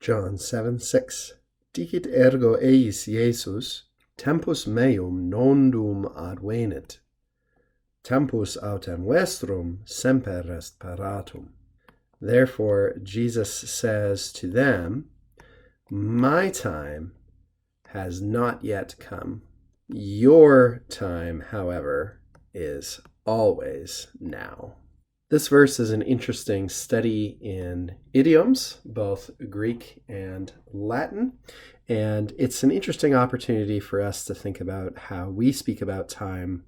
John 7:6. Dicit ergo eis Iesus, tempus meum nondum advenit. Tempus autem vestrum semper est paratum. Therefore, Jesus says to them, my time has not yet come. Your time, however, is always now. This verse is an interesting study in idioms, both Greek and Latin, and it's an interesting opportunity for us to think about how we speak about time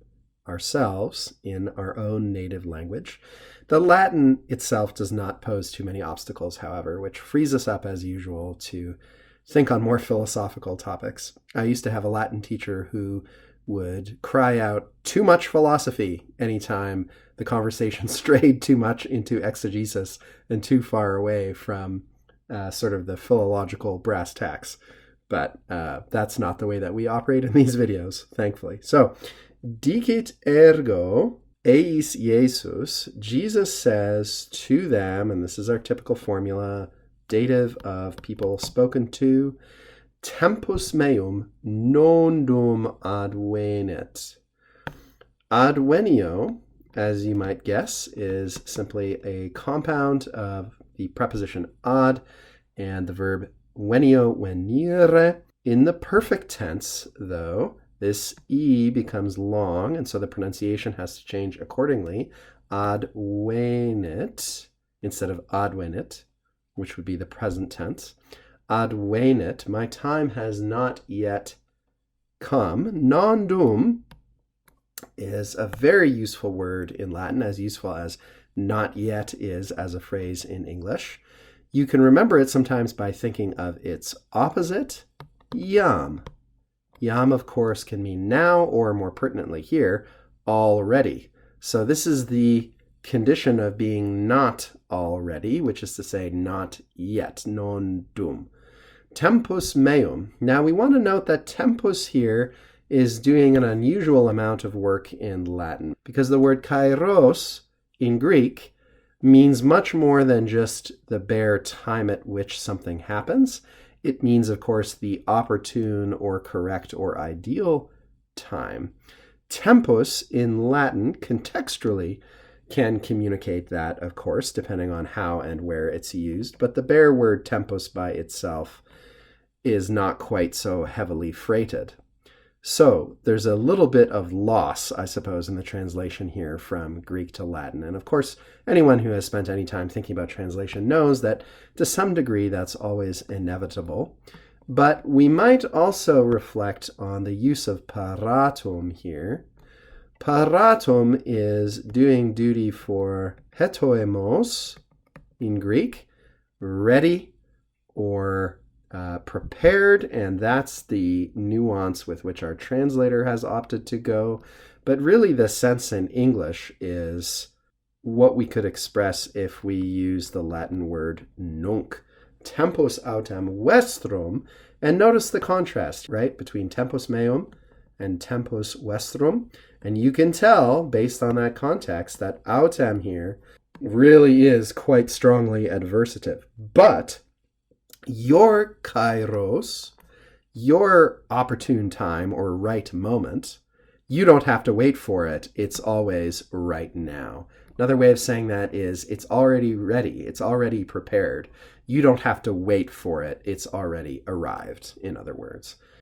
ourselves in our own native language. The Latin itself does not pose too many obstacles, however, which frees us up as usual to think on more philosophical topics. I used to have a Latin teacher who would cry out, "Too much philosophy," anytime the conversation strayed too much into exegesis and too far away from sort of the philological brass tacks. But that's not the way that we operate in these videos, thankfully. So, dicit ergo eis Iesus, Jesus says to them, and this is our typical formula, dative of people spoken to, tempus meum nondum advenit. Advenio, as you might guess, is simply a compound of the preposition ad and the verb venio, venire. In the perfect tense, though, this E becomes long, and so the pronunciation has to change accordingly. Advenit instead of advenit, which would be the present tense. Advenit, my time has not yet come. Nondum is a very useful word in Latin, as useful as not yet is as a phrase in English. You can remember it sometimes by thinking of its opposite, jam. Jam, of course, can mean now, or more pertinently here, already. So this is the condition of being not already, which is to say not yet, non dum. Tempus meum. Now we want to note that tempus here is doing an unusual amount of work in Latin, because the word kairos in Greek means much more than just the bare time at which something happens. It means, of course, the opportune or correct or ideal time. Tempus in Latin, contextually, can communicate that, of course, depending on how and where it's used, but the bare word tempus by itself is not quite so heavily freighted. So there's a little bit of loss, I suppose, in the translation here from Greek to Latin. And of course, anyone who has spent any time thinking about translation knows that to some degree that's always inevitable. But we might also reflect on the use of paratum here. Paratum is doing duty for hetoemos in Greek, ready or prepared, and that's the nuance with which our translator has opted to go. But really the sense in English is what we could express if we use the Latin word nunc. Tempus autem vestrum, and notice the contrast, right, between tempus meum and tempus vestrum. And you can tell, based on that context, that autem here really is quite strongly adversative. But your kairos, your opportune time or right moment, you don't have to wait for it. It's always right now. Another way of saying that is it's already ready. It's already prepared. You don't have to wait for it. It's already arrived, in other words.